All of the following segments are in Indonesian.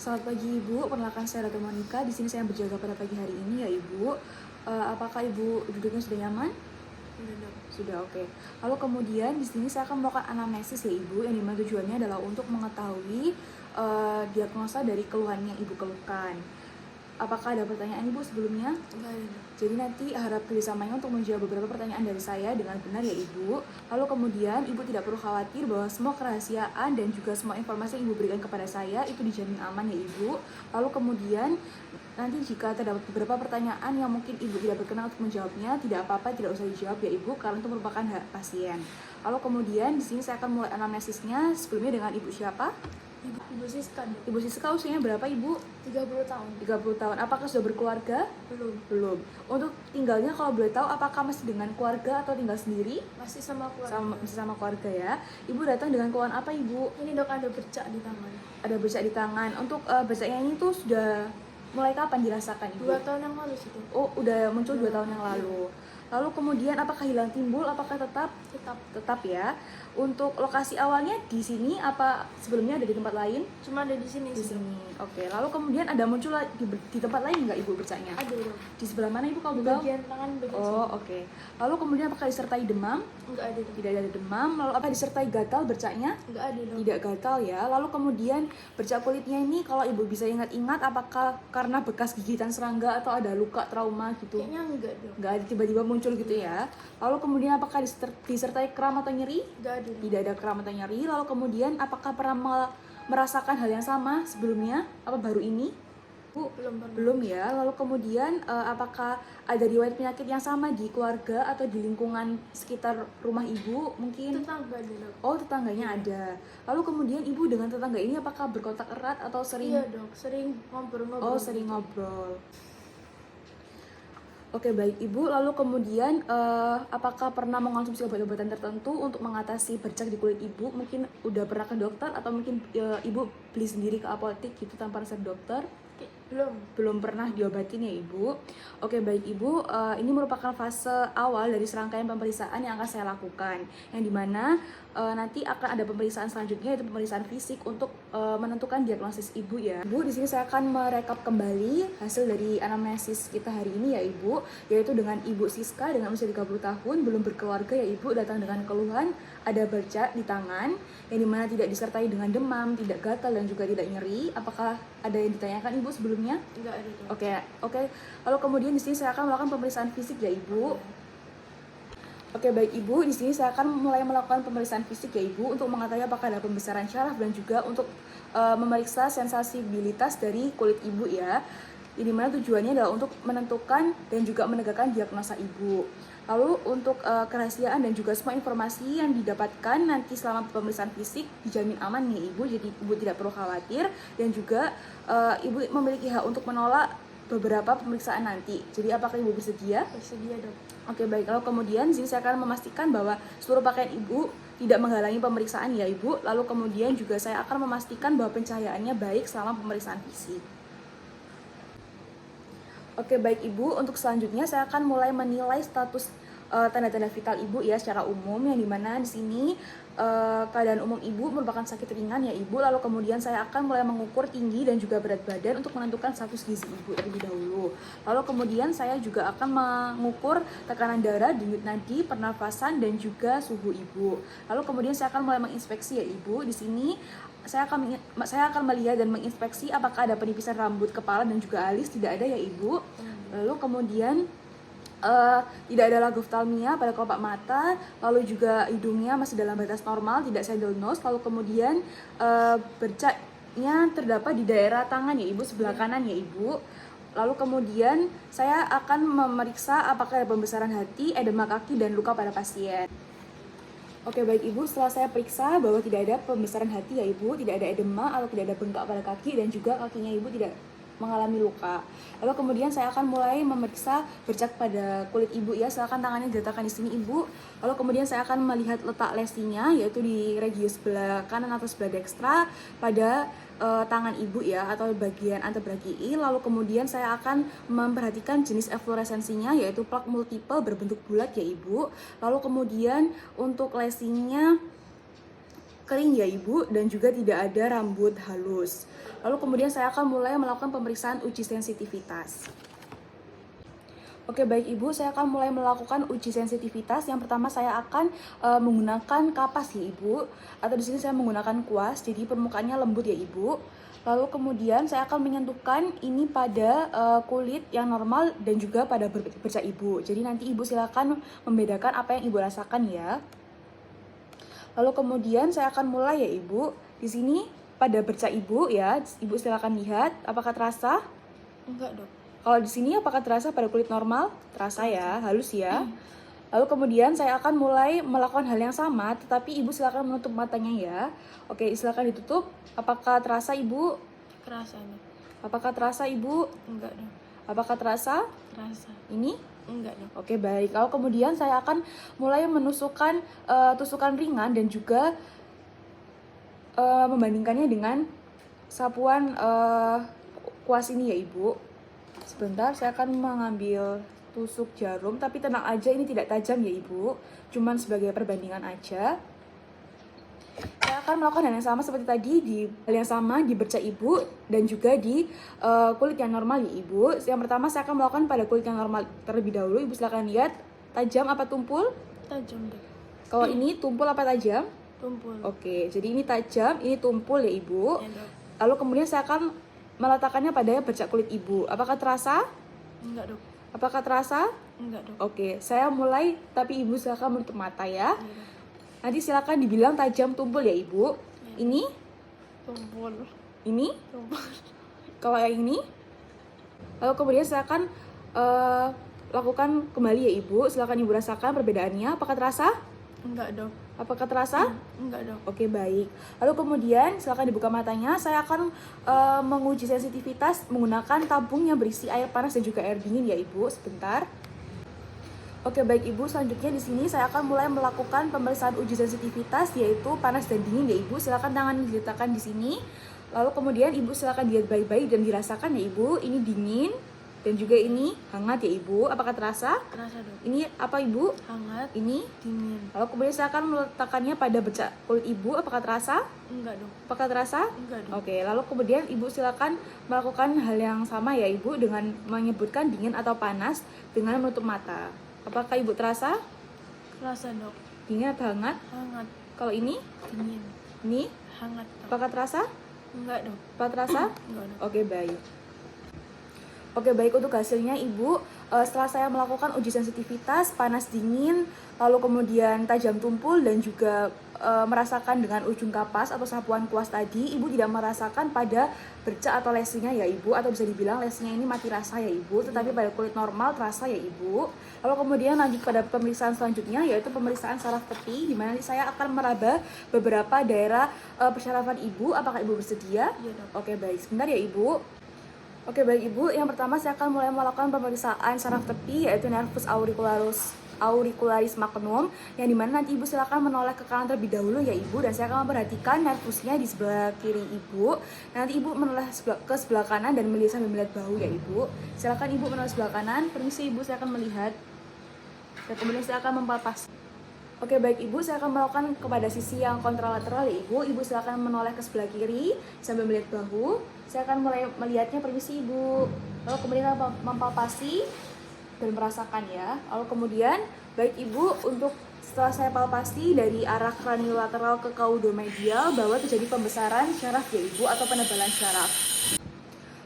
Selamat pagi Ibu, perkenalkan saya Ratu Monica. Di sini saya berjaga pada pagi hari ini ya Ibu. Apakah Ibu duduknya sudah nyaman? Sudah, oke. Lalu kemudian di sini saya akan melakukan anamnesis ya Ibu, yang dimana tujuannya adalah untuk mengetahui diagnosa dari keluhan yang Ibu keluhkan. Apakah ada pertanyaan Ibu sebelumnya? Enggak ada. Jadi nanti harap kerjasamanya untuk menjawab beberapa pertanyaan dari saya dengan benar ya Ibu. Lalu kemudian Ibu tidak perlu khawatir bahwa semua kerahasiaan dan juga semua informasi yang Ibu berikan kepada saya itu dijamin aman ya Ibu. Lalu kemudian nanti jika terdapat beberapa pertanyaan yang mungkin Ibu tidak berkenan untuk menjawabnya, tidak apa-apa, tidak usah dijawab ya Ibu, karena itu merupakan hak pasien. Lalu kemudian di sini saya akan mulai anamnesisnya. Sebelumnya dengan Ibu siapa? Ibu Siska dong. Ibu Siska usianya berapa Ibu? 30 tahun. 30 tahun. Apakah sudah berkeluarga? Belum. Belum. Untuk tinggalnya kalau boleh tahu apakah masih dengan keluarga atau tinggal sendiri? Masih sama keluarga. Masih sama keluarga ya. Ibu datang dengan keluhan apa Ibu? Ini dok ada bercak di tangan. Ada bercak di tangan. Untuk bercaknya ini tuh sudah mulai kapan dirasakan Ibu? 2 tahun yang lalu sih dok. Oh, udah muncul 2 tahun yang lalu. Lalu kemudian apakah hilang timbul? Apakah tetap? Tetap ya. Untuk lokasi awalnya di sini apa sebelumnya ada di tempat lain? Cuma ada di sini. Di sini. Oke. Lalu kemudian ada muncul di tempat lain nggak Ibu bercaknya? Ada dok. Di sebelah mana Ibu kalau Di tahu? bagian tangan bagian Oh, oke. Lalu kemudian apakah disertai demam? Enggak ada dok. Tidak ada demam. Lalu apakah disertai gatal bercaknya? Enggak ada dok. Tidak gatal ya. Lalu kemudian bercak kulitnya ini kalau Ibu bisa ingat-ingat apakah karena bekas gigitan serangga atau ada luka trauma gitu? Kayaknya enggak dok. Nggak ada, tiba-tiba muncul gitu ya. Lalu kemudian apakah disertai kram atau nyeri? Enggak ada dok. Tidak ada kram atau nyeri. Lalu kemudian apakah pernah merasakan hal yang sama sebelumnya? Apa baru ini? Bu, Belum pernah. belum ya. Lalu kemudian apakah ada riwayat penyakit yang sama di keluarga atau di lingkungan sekitar rumah Ibu mungkin? Tetangga ada dok. Oh, tetangganya ada. Lalu kemudian Ibu dengan tetangga ini apakah berkontak erat atau sering? Iya dok, sering ngobrol-ngobrol. Oh, sering ngobrol. Oke, baik Ibu. Lalu kemudian apakah pernah mengonsumsi obat-obatan tertentu untuk mengatasi bercak di kulit Ibu? Mungkin udah pernah ke dokter atau mungkin Ibu beli sendiri ke apotek gitu tanpa resep dokter? Belum pernah diobatin ya Ibu. Oke, baik Ibu, ini merupakan fase awal dari serangkaian pemeriksaan yang akan saya lakukan, yang dimana nanti akan ada pemeriksaan selanjutnya, yaitu pemeriksaan fisik untuk menentukan diagnosis Ibu ya. Ibu, di sini saya akan merekap kembali hasil dari anamnesis kita hari ini ya Ibu, yaitu dengan Ibu Siska dengan usia 30 tahun, belum berkeluarga ya Ibu, datang dengan keluhan ada bercak di tangan, yang dimana tidak disertai dengan demam, tidak gatal dan juga tidak nyeri. Apakah ada yang ditanyakan Ibu sebelumnya? Enggak ada dok. Oke. Lalu kemudian di sini saya akan melakukan pemeriksaan fisik ya Ibu. Oke, baik Ibu, di sini saya akan mulai melakukan pemeriksaan fisik ya Ibu untuk mengetahui apakah ada pembesaran syaraf dan juga untuk memeriksa sensasibilitas dari kulit Ibu ya. Ini mana tujuannya adalah untuk menentukan dan juga menegakkan diagnosa Ibu. Lalu untuk kerahasiaan dan juga semua informasi yang didapatkan nanti selama pemeriksaan fisik dijamin aman ya Ibu, jadi Ibu tidak perlu khawatir, dan juga Ibu memiliki hak untuk menolak beberapa pemeriksaan nanti. Jadi apakah Ibu bersedia? Bersedia dok. Oke, baik. Lalu kemudian di sini saya akan memastikan bahwa seluruh pakaian Ibu tidak menghalangi pemeriksaan ya Ibu. Lalu kemudian juga saya akan memastikan bahwa pencahayaannya baik selama pemeriksaan fisik. Oke, baik Ibu, untuk selanjutnya saya akan mulai menilai status tanda-tanda vital Ibu ya secara umum, yang dimana di sini keadaan umum Ibu merupakan sakit ringan ya Ibu. Lalu kemudian saya akan mulai mengukur tinggi dan juga berat badan untuk menentukan status gizi Ibu terlebih dahulu. Lalu kemudian saya juga akan mengukur tekanan darah, denyut nadi, pernafasan dan juga suhu Ibu. Lalu kemudian saya akan mulai menginspeksi ya Ibu. Di sini saya akan melihat dan menginspeksi apakah ada penipisan rambut, kepala dan juga alis. Tidak ada ya Ibu. Lalu kemudian tidak ada lagoftalmia pada kelopak mata, lalu juga hidungnya masih dalam batas normal, tidak saddle nose. Lalu kemudian bercaknya terdapat di daerah tangan ya Ibu, sebelah kanan ya Ibu. Lalu kemudian saya akan memeriksa apakah ada pembesaran hati, edema kaki dan luka pada pasien. Oke, baik Ibu, setelah saya periksa bahwa tidak ada pembesaran hati ya Ibu, tidak ada edema atau tidak ada bengkak pada kaki, dan juga kakinya Ibu tidak mengalami luka. Lalu kemudian saya akan mulai memeriksa bercak pada kulit Ibu ya. Silakan tangannya diletakkan di sini Ibu. Lalu kemudian saya akan melihat letak lesinya, yaitu di regius sebelah kanan atau sebelah dekstra pada tangan Ibu ya, atau bagian antebrakii. Lalu kemudian saya akan memperhatikan jenis efloresensinya, yaitu plak multiple berbentuk bulat ya Ibu. Lalu kemudian untuk lesinya kering ya ibu, dan juga tidak ada rambut halus. Lalu kemudian saya akan mulai melakukan pemeriksaan uji sensitivitas. Oke baik ibu, saya akan mulai melakukan uji sensitivitas. Yang pertama saya akan menggunakan kapas ya ibu, atau di sini saya menggunakan kuas, jadi permukaannya lembut ya ibu. Lalu kemudian saya akan menyentuhkan ini pada kulit yang normal dan juga pada bercak ibu. Jadi nanti ibu silakan membedakan apa yang ibu rasakan ya. Lalu kemudian saya akan mulai ya ibu. Di sini pada bercak ibu ya, ibu silakan lihat apakah terasa. Enggak dok. Kalau di sini apakah terasa pada kulit normal? Terasa ya, halus ya. Lalu kemudian saya akan mulai melakukan hal yang sama, tetapi ibu silakan menutup matanya ya. Oke, silakan ditutup. Apakah terasa ibu? Kerasa dok. Apakah terasa ibu? Enggak dok. Apakah terasa? Terasa. Ini? Enggak dok. Oke baik. Lalu kemudian saya akan mulai menusukkan tusukan ringan dan juga membandingkannya dengan sapuan kuas ini ya ibu. Sebentar, saya akan mengambil tusuk jarum, tapi tenang aja ini tidak tajam ya ibu, cuman sebagai perbandingan aja. Saya akan melakukan hal yang sama seperti tadi, hal yang sama di bercak ibu dan juga di kulit yang normal ya ibu. Yang pertama saya akan melakukan pada kulit yang normal terlebih dahulu. Ibu silakan lihat, tajam apa tumpul? Tajam dok. Kalau ini tumpul apa tajam? Tumpul. Oke, jadi ini tajam, ini tumpul ya ibu. Ya dok. Lalu kemudian saya akan meletakkannya pada bercak kulit ibu. Apakah terasa? Enggak dok. Apakah terasa? Enggak dok. Oke, saya mulai, tapi ibu silakan menutup mata ya. Ya, dok. Nanti silakan dibilang tajam tumpul ya ibu. Ya. Ini, Tumpul. ini, Tumpul. kalau yang ini. Lalu kemudian silakan lakukan kembali ya ibu. Silakan ibu rasakan perbedaannya. Apakah terasa? Enggak dok. Apakah terasa? Enggak dok. Oke baik. Lalu kemudian silakan dibuka matanya. Saya akan menguji sensitivitas menggunakan tabung yang berisi air panas dan juga air dingin ya ibu. Sebentar. Oke baik ibu. Selanjutnya di sini saya akan mulai melakukan pemeriksaan uji sensitivitas yaitu panas dan dingin ya ibu. Silakan tangan diletakkan di sini. Lalu kemudian ibu silakan lihat baik-baik dan dirasakan ya ibu. Ini dingin dan juga ini hangat ya ibu. Apakah terasa? Terasa dok. Ini apa ibu? Hangat. Ini. Dingin. Lalu kemudian saya akan meletakkannya pada bercak kulit ibu. Apakah terasa? Enggak dok. Apakah terasa? Enggak dok. Oke, lalu kemudian ibu silakan melakukan hal yang sama ya ibu dengan menyebutkan dingin atau panas dengan menutup mata. Apakah ibu terasa? Terasa dok. Dingin atau hangat? Hangat. Kalau ini? Dingin. Ini? Hangat dok. Apakah terasa? Enggak dok. Apakah terasa? Enggak dok. Oke, baik. Oke baik, untuk hasilnya ibu, setelah saya melakukan uji sensitivitas panas dingin, lalu kemudian tajam tumpul dan juga merasakan dengan ujung kapas atau sapuan kuas tadi, ibu tidak merasakan pada bercak atau lesinya ya ibu, atau bisa dibilang lesinya ini mati rasa ya ibu, tetapi pada kulit normal terasa ya ibu. Lalu kemudian lanjut pada pemeriksaan selanjutnya yaitu pemeriksaan saraf tepi, di mana saya akan meraba beberapa daerah persyarafan ibu. Apakah ibu bersedia? Iya dok. Oke baik, sebentar ya ibu. Oke baik ibu, yang pertama saya akan mulai melakukan pemeriksaan saraf tepi yaitu nervus auricularis magnum, yang dimana nanti ibu silakan menoleh ke kanan terlebih dahulu ya ibu, dan saya akan memperhatikan nervusnya di sebelah kiri ibu. Nanti ibu menoleh ke sebelah kanan dan melihat sambil melihat bahu ya ibu. Silakan ibu menoleh sebelah kanan. Permisi ibu, saya akan melihat dan kemudian saya akan mempalpas. Oke baik ibu, saya akan melakukan kepada sisi yang kontralateral ya ibu. Ibu silakan menoleh ke sebelah kiri sambil melihat bahu. Saya akan mulai melihatnya, permisi ibu. Lalu kemudian mempalpasi dan merasakan ya. Lalu kemudian baik ibu, untuk setelah saya palpasi dari arah kraniolateral ke caudomedial bahwa terjadi pembesaran syaraf ya ibu atau penebalan syaraf.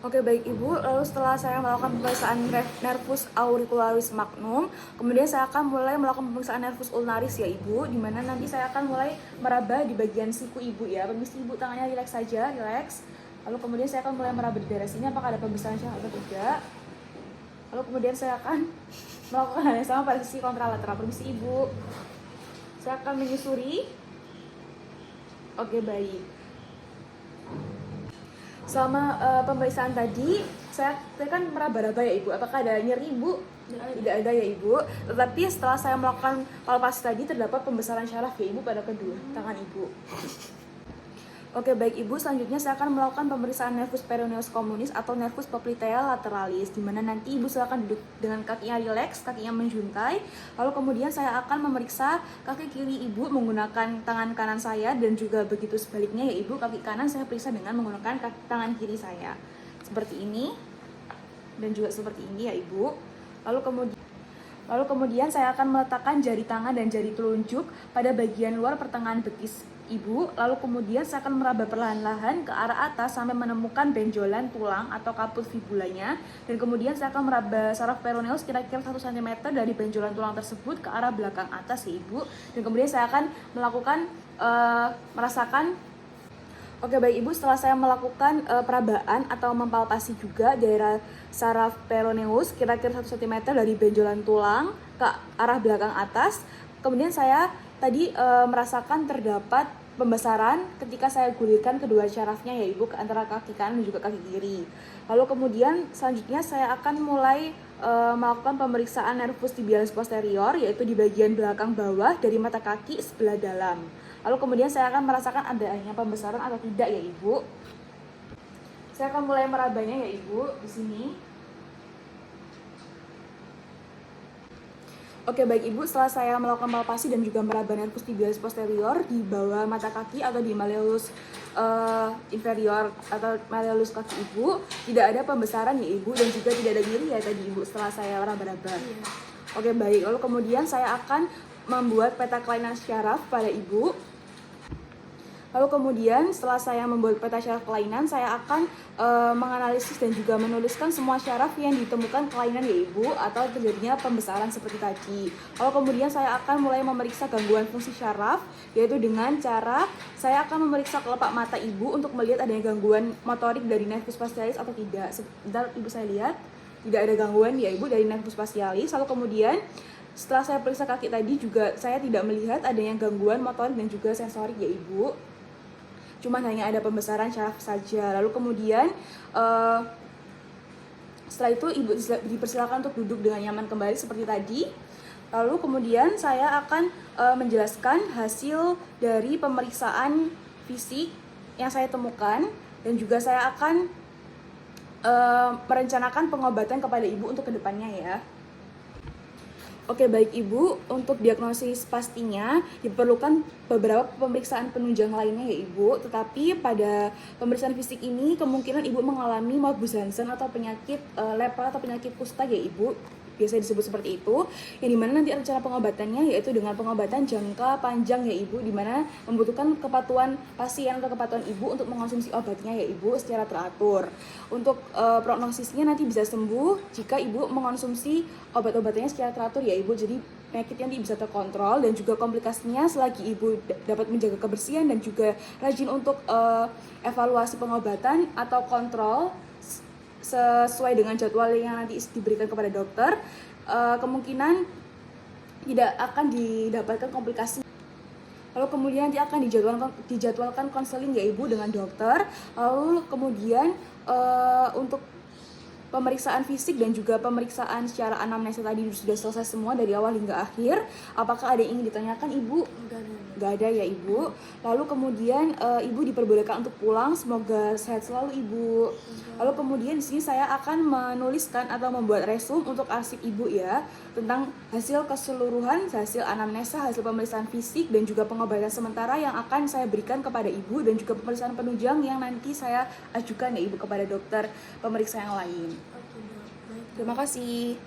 Oke baik ibu, lalu setelah saya melakukan pemeriksaan nervus auricularis magnum, kemudian saya akan mulai melakukan pemeriksaan nervus ulnaris ya ibu, dimana nanti saya akan mulai meraba di bagian siku ibu ya. Permisi ibu, tangannya rileks saja, rileks. Lalu kemudian saya akan mulai meraba di daerah sini apakah ada pembesaran syaraf atau tidak. Lalu kemudian saya akan melakukan hal yang sama pada sisi kontralateral. Permisi ibu, saya akan menyusuri. Oke baik. Selama pemeriksaan tadi, saya kan meraba-raba ya ibu. Apakah ada nyeri ibu? Tidak ada ya ibu. Tetapi setelah saya melakukan palpasi tadi, terdapat pembesaran syaraf ya ibu pada kedua tangan ibu. Oke baik Ibu, selanjutnya saya akan melakukan pemeriksaan nervus peroneus communis atau nervus popliteal lateralis, di mana nanti Ibu silakan duduk dengan kakinya rileks, kakinya menjuntai. Lalu kemudian saya akan memeriksa kaki kiri Ibu menggunakan tangan kanan saya, dan juga begitu sebaliknya ya Ibu, kaki kanan saya periksa dengan menggunakan tangan kiri saya. Seperti ini dan juga seperti ini ya Ibu. Lalu kemudian saya akan meletakkan jari tangan dan jari telunjuk pada bagian luar pertengahan betis Ibu. Lalu kemudian saya akan meraba perlahan-lahan ke arah atas sampai menemukan benjolan tulang atau kaput fibulanya. Dan kemudian saya akan meraba saraf peroneus kira-kira 1 cm dari benjolan tulang tersebut ke arah belakang atas ya Ibu. Dan kemudian saya akan melakukan merasakan. Oke baik Ibu, setelah saya melakukan perabaan atau mempalpasi juga daerah saraf peroneus kira-kira 1 cm dari benjolan tulang ke arah belakang atas, kemudian saya tadi merasakan terdapat pembesaran ketika saya gulirkan kedua syarafnya ya Ibu, ke antara kaki kanan dan juga kaki kiri. Lalu kemudian selanjutnya saya akan mulai melakukan pemeriksaan nervus tibialis posterior, yaitu di bagian belakang bawah dari mata kaki sebelah dalam. Lalu kemudian saya akan merasakan adanya pembesaran atau tidak ya Ibu. Saya akan mulai merabanya ya Ibu di sini. Oke baik Ibu, setelah saya melakukan palpasi dan juga meraba nervus tibialis posterior di bawah mata kaki atau di malleolus inferior atau malleolus kaki Ibu, tidak ada pembesaran ya Ibu, dan juga tidak ada nyeri ya tadi Ibu setelah saya raba-raba. Oke baik, lalu kemudian saya akan membuat peta kelainan syaraf pada Ibu. Lalu kemudian setelah saya membuat peta syaraf kelainan, saya akan menganalisis dan juga menuliskan semua syaraf yang ditemukan kelainan ya Ibu, atau terjadinya pembesaran seperti tadi. Lalu kemudian saya akan mulai memeriksa gangguan fungsi syaraf, yaitu dengan cara saya akan memeriksa kelopak mata Ibu untuk melihat adanya gangguan motorik dari nervus facialis atau tidak. Sebentar Ibu, saya lihat tidak ada gangguan ya Ibu dari nervus facialis. Lalu kemudian setelah saya periksa kaki tadi juga saya tidak melihat adanya gangguan motorik dan juga sensorik ya Ibu. Cuman hanya ada pembesaran syaraf saja. Lalu kemudian setelah itu Ibu dipersilakan untuk duduk dengan nyaman kembali seperti tadi. Lalu kemudian saya akan menjelaskan hasil dari pemeriksaan fisik yang saya temukan, dan juga saya akan merencanakan pengobatan kepada Ibu untuk kedepannya ya. Oke baik Ibu, untuk diagnosis pastinya diperlukan beberapa pemeriksaan penunjang lainnya ya Ibu. Tetapi pada pemeriksaan fisik ini kemungkinan Ibu mengalami Morbus Hansen atau penyakit lepra atau penyakit kusta ya Ibu. Biasa disebut seperti itu, yang dimana nanti rencana pengobatannya yaitu dengan pengobatan jangka panjang ya Ibu, dimana membutuhkan kepatuhan pasien atau kepatuhan Ibu untuk mengonsumsi obatnya ya Ibu secara teratur. Untuk prognosisnya nanti bisa sembuh jika Ibu mengonsumsi obat-obatannya secara teratur ya Ibu, jadi penyakitnya nanti bisa terkontrol, dan juga komplikasinya selagi Ibu dapat menjaga kebersihan dan juga rajin untuk evaluasi pengobatan atau kontrol sesuai dengan jadwal yang nanti diberikan kepada dokter, kemungkinan tidak akan didapatkan komplikasi. Lalu kemudian nanti akan dijadwalkan konseling ya Ibu dengan dokter. Lalu kemudian untuk pemeriksaan fisik dan juga pemeriksaan secara anamnesa tadi sudah selesai semua dari awal hingga akhir. Apakah ada yang ingin ditanyakan Ibu? Nggak ada ya Ibu. Lalu kemudian Ibu diperbolehkan untuk pulang. Semoga sehat selalu Ibu. Lalu kemudian di sini saya akan menuliskan atau membuat resume untuk arsip Ibu ya, tentang hasil keseluruhan, hasil anamnesa, hasil pemeriksaan fisik dan juga pengobatan sementara yang akan saya berikan kepada Ibu, dan juga pemeriksaan penunjang yang nanti saya ajukan ya Ibu kepada dokter pemeriksa yang lain. Terima kasih.